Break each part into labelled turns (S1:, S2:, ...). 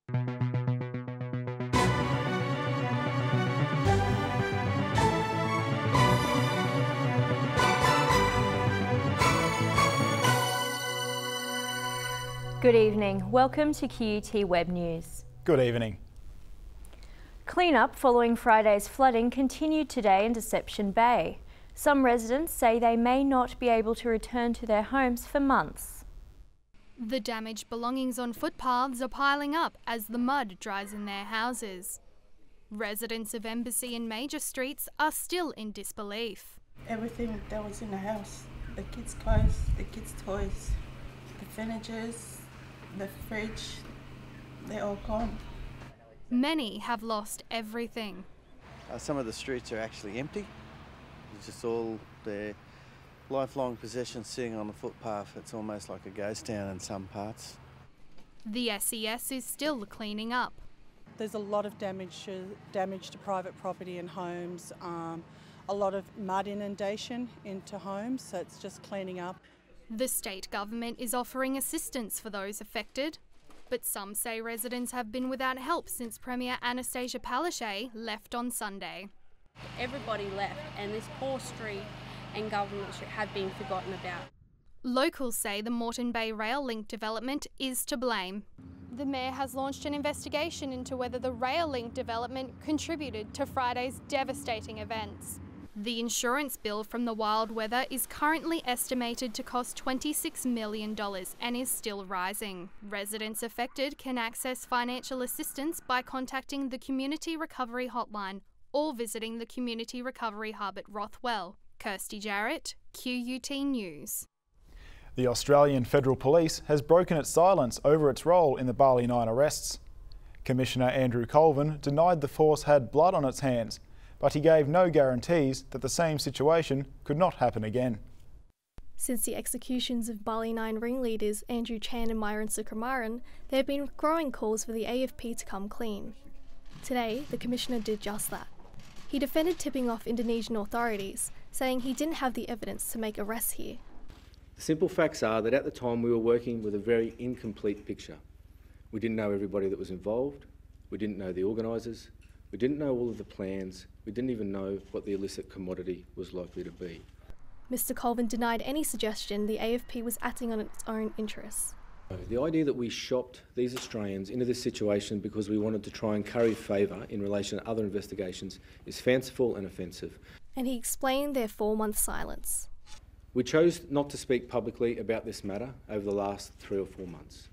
S1: Good evening. Welcome to QUT Web News.
S2: Good evening.
S1: Clean-up following Friday's flooding continued today in Deception Bay. Some residents say they may not be able to return to their homes for months.
S3: The damaged belongings on footpaths are piling up as the mud dries in their houses. Residents of Embassy and Major Streets are still in disbelief.
S4: Everything that was in the house, the kids' clothes, the kids' toys, the furnitures, the fridge, they're all gone.
S3: Many have lost everything.
S5: Some of the streets are actually empty. It's just all their lifelong possessions sitting on the footpath. It's almost like a ghost town in some parts.
S3: The SES is still cleaning up.
S6: There's a lot of damage to private property and homes, a lot of mud inundation into homes, so it's just cleaning up.
S3: The state government is offering assistance for those affected, but some say residents have been without help since Premier Anastasia Palaszczuk left on Sunday.
S7: Everybody left and this poor street and government street have been forgotten about.
S3: Locals say the Moreton Bay rail link development is to blame. The Mayor has launched an investigation into whether the rail link development contributed to Friday's devastating events. The insurance bill from the wild weather is currently estimated to cost $26 million and is still rising. Residents affected can access financial assistance by contacting the Community Recovery Hotline or visiting the Community Recovery Hub at Rothwell. Kirsty Jarrett, QUT News.
S2: The Australian Federal Police has broken its silence over its role in the Bali Nine arrests. Commissioner Andrew Colvin denied the force had blood on its hands, but he gave no guarantees that the same situation could not happen again.
S8: Since the executions of Bali Nine ringleaders Andrew Chan and Myron Sukumaran, there have been growing calls for the AFP to come clean. Today, the Commissioner did just that. He defended tipping off Indonesian authorities, saying he didn't have the evidence to make arrests here.
S9: The simple facts are that at the time we were working with a very incomplete picture. We didn't know everybody that was involved, we didn't know the organisers, we didn't know all of the plans, we didn't even know what the illicit commodity was likely to be.
S8: Mr Colvin denied any suggestion the AFP was acting on its own interests.
S9: The idea that we shopped these Australians into this situation because we wanted to try and curry favour in relation to other investigations is fanciful and offensive.
S8: And he explained their 4-month silence.
S9: We chose not to speak publicly about this matter over the last 3 or 4 months.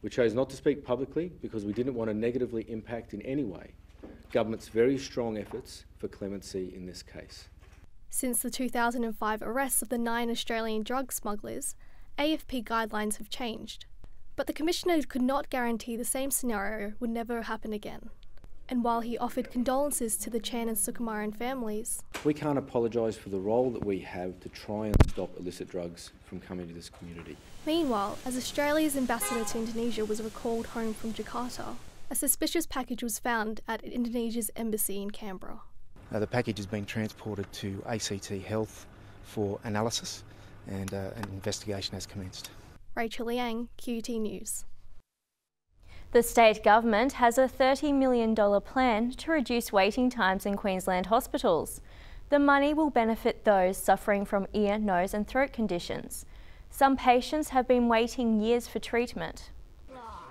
S9: We chose not to speak publicly because we didn't want to negatively impact in any way government's very strong efforts for clemency in this case.
S8: Since the 2005 arrests of the 9 Australian drug smugglers, AFP guidelines have changed. But the Commissioner could not guarantee the same scenario would never happen again. And while he offered condolences to the Chan and Sukumaran families,
S9: we can't apologise for the role that we have to try and stop illicit drugs from coming to this community.
S8: Meanwhile, as Australia's ambassador to Indonesia was recalled home from Jakarta, a suspicious package was found at Indonesia's embassy in Canberra.
S10: The package has been transported to ACT Health for analysis and an investigation has commenced.
S8: Rachel Liang, QUT News.
S1: The state government has a $30 million plan to reduce waiting times in Queensland hospitals. The money will benefit those suffering from ear, nose and throat conditions. Some patients have been waiting years for treatment.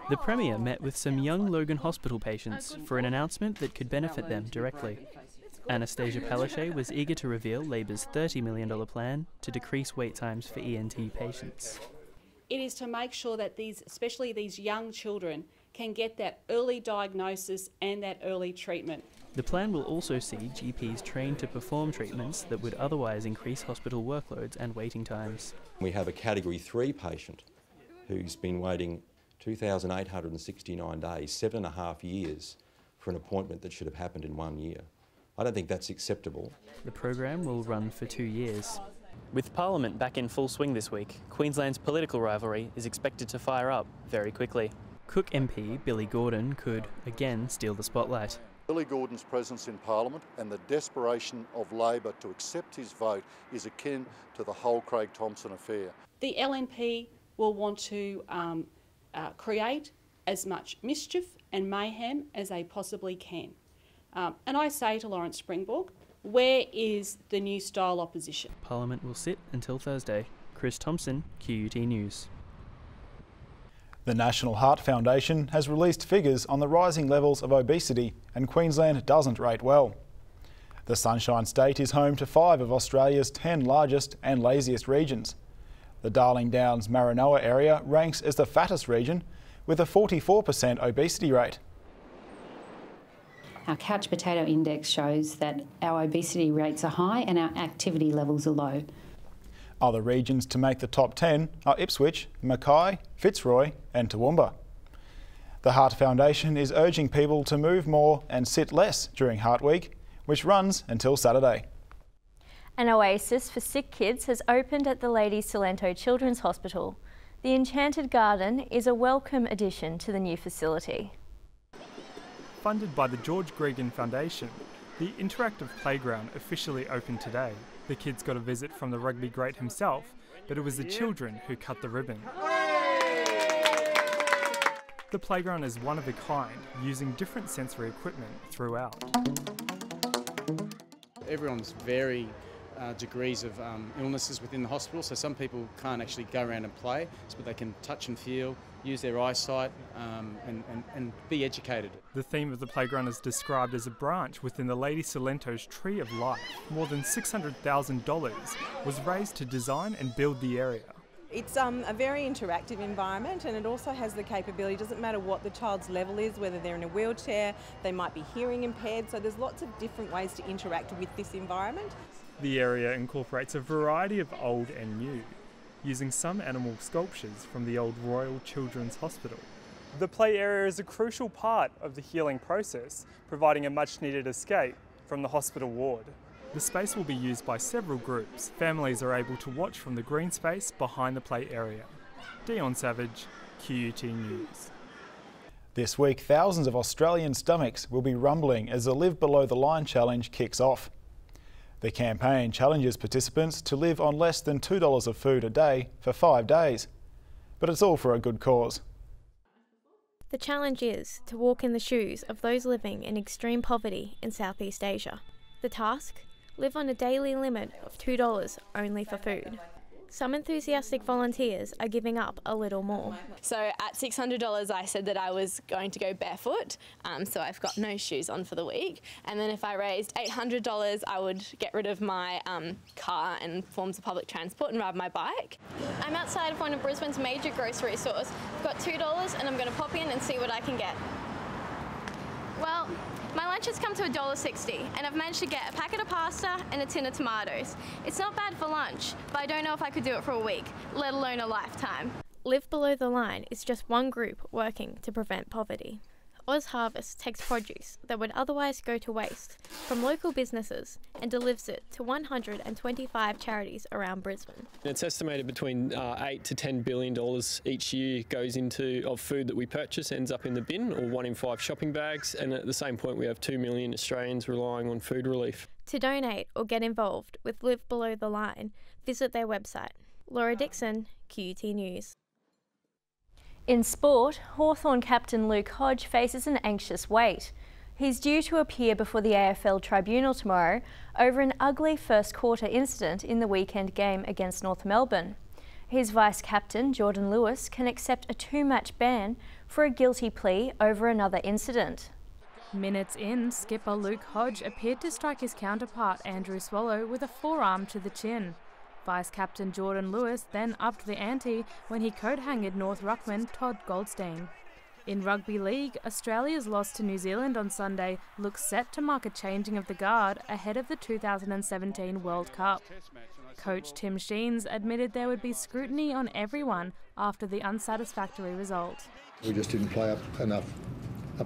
S11: The Premier met with some young Logan Hospital patients for an announcement that could benefit them directly. Anastasia Palaszczuk was eager to reveal Labor's $30 million plan to decrease wait times for ENT patients.
S12: It is to make sure that especially these young children, can get that early diagnosis and that early treatment.
S11: The plan will also see GPs trained to perform treatments that would otherwise increase hospital workloads and waiting times.
S13: We have a Category 3 patient who's been waiting 2,869 days, 7.5 years, for an appointment that should have happened in 1 year. I don't think that's acceptable.
S11: The program will run for 2 years. With Parliament back in full swing this week, Queensland's political rivalry is expected to fire up very quickly. Cook MP Billy Gordon could again steal the spotlight.
S14: Billy Gordon's presence in Parliament and the desperation of Labor to accept his vote is akin to the whole Craig Thomson affair.
S12: The LNP will want to create as much mischief and mayhem as they possibly can. And I say to Lawrence Springbrook, where is the new style opposition?
S11: Parliament will sit until Thursday. Chris Thompson, QUT News.
S2: The National Heart Foundation has released figures on the rising levels of obesity, and Queensland doesn't rate well. The Sunshine State is home to 5 of Australia's 10 largest and laziest regions. The Darling Downs Maranoa area ranks as the fattest region, with a 44% obesity rate.
S15: Our couch potato index shows that our obesity rates are high and our activity levels are low.
S2: Other regions to make the top 10 are Ipswich, Mackay, Fitzroy and Toowoomba. The Heart Foundation is urging people to move more and sit less during Heart Week, which runs until Saturday.
S1: An oasis for sick kids has opened at the Lady Cilento Children's Hospital. The Enchanted Garden is a welcome addition to the new facility.
S16: Funded by the George Gregan Foundation, the interactive playground officially opened today. The kids got a visit from the rugby great himself, but it was the children who cut the ribbon. The playground is one of a kind, using different sensory equipment throughout.
S17: Everyone's very degrees of illnesses within the hospital, so some people can't actually go around and play, but they can touch and feel, use their eyesight and be educated.
S16: The theme of the playground is described as a branch within the Lady Cilento's Tree of Life. More than $600,000 was raised to design and build the area.
S18: It's a very interactive environment, and it also has the capability, doesn't matter what the child's level is, whether they're in a wheelchair, they might be hearing impaired, so there's lots of different ways to interact with this environment.
S16: The area incorporates a variety of old and new, using some animal sculptures from the old Royal Children's Hospital. The play area is a crucial part of the healing process, providing a much-needed escape from the hospital ward. The space will be used by several groups. Families are able to watch from the green space behind the play area. Dion Savage, QUT News.
S2: This week, thousands of Australian stomachs will be rumbling as the Live Below the Line challenge kicks off. The campaign challenges participants to live on less than $2 of food a day for 5 days. But it's all for a good cause.
S8: The challenge is to walk in the shoes of those living in extreme poverty in Southeast Asia. The task? Live on a daily limit of $2 only for food. Some enthusiastic volunteers are giving up a little more.
S19: So at $600 I said that I was going to go barefoot, so I've got no shoes on for the week. And then if I raised $800 I would get rid of my car and forms of public transport and ride my bike. I'm outside of one of Brisbane's major grocery stores. I've got $2 and I'm going to pop in and see what I can get. Well, my lunch has come to $1.60 and I've managed to get a packet of pasta and a tin of tomatoes. It's not bad for lunch, but I don't know if I could do it for a week, let alone a lifetime.
S8: Live Below the Line is just one group working to prevent poverty. Oz Harvest takes produce that would otherwise go to waste from local businesses and delivers it to 125 charities around Brisbane.
S20: It's estimated between $8 to $10 billion each year goes into of food that we purchase ends up in the bin, or 1 in 5 shopping bags, and at the same point we have 2 million Australians relying on food relief.
S8: To donate or get involved with Live Below the Line, visit their website. Laura Dixon, QUT News.
S1: In sport, Hawthorne Captain Luke Hodge faces an anxious wait. He's due to appear before the AFL tribunal tomorrow over an ugly first quarter incident in the weekend game against North Melbourne. His vice-captain, Jordan Lewis, can accept a 2-match ban for a guilty plea over another incident.
S21: Minutes in, skipper Luke Hodge appeared to strike his counterpart Andrew Swallow with a forearm to the chin. Vice-captain Jordan Lewis then upped the ante when he coat-hanged North Ruckman Todd Goldstein. In rugby league, Australia's loss to New Zealand on Sunday looks set to mark a changing of the guard ahead of the 2017 World Cup. Coach Tim Sheens admitted there would be scrutiny on everyone after the unsatisfactory result.
S22: We just didn't play up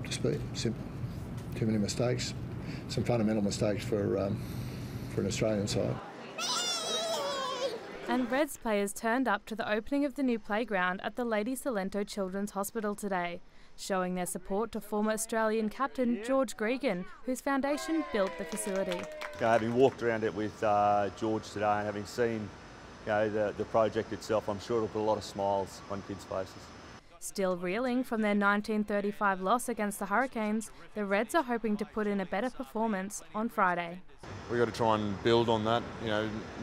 S22: to speed. Simple. Too many mistakes. Some fundamental mistakes for an Australian side.
S21: And Reds players turned up to the opening of the new playground at the Lady Cilento Children's Hospital today, showing their support to former Australian captain George Gregan, whose foundation built the facility.
S23: Having walked around it with George today and having seen the project itself, I'm sure it'll put a lot of smiles on kids' faces.
S21: Still reeling from their 1935 loss against the Hurricanes, the Reds are hoping to put in a better performance on Friday.
S4: We've got to try and build on that,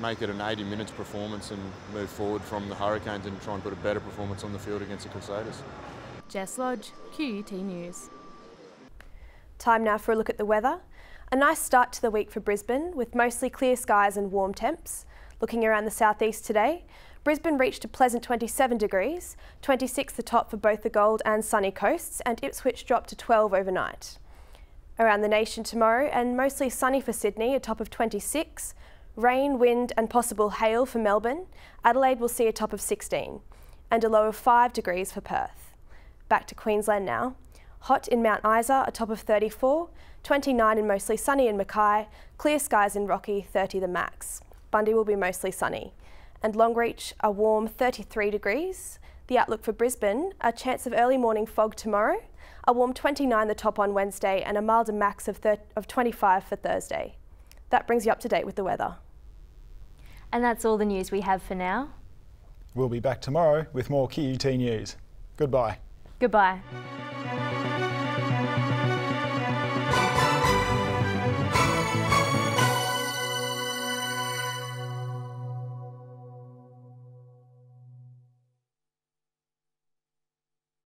S4: make it an 80 minutes performance and move forward from the Hurricanes and try and put a better performance on the field against the Crusaders.
S21: Jess Lodge, QUT News.
S5: Time now for a look at the weather. A nice start to the week for Brisbane with mostly clear skies and warm temps. Looking around the southeast today, Brisbane reached a pleasant 27 degrees, 26 the top for both the Gold and Sunny Coasts, and Ipswich dropped to 12 overnight. Around the nation tomorrow, and mostly sunny for Sydney, a top of 26, rain, wind and possible hail for Melbourne. Adelaide will see a top of 16, and a low of 5 degrees for Perth. Back to Queensland now. Hot in Mount Isa, a top of 34, 29 and mostly sunny in Mackay, clear skies in Rocky, 30 the max. Bundy will be mostly sunny. And Longreach, a warm 33 degrees. The outlook for Brisbane, a chance of early morning fog tomorrow, a warm 29 the top on Wednesday and a milder max of 25 for Thursday. That brings you up to date with the weather.
S1: And that's all the news we have for now.
S2: We'll be back tomorrow with more QUT News. Goodbye.
S1: Goodbye.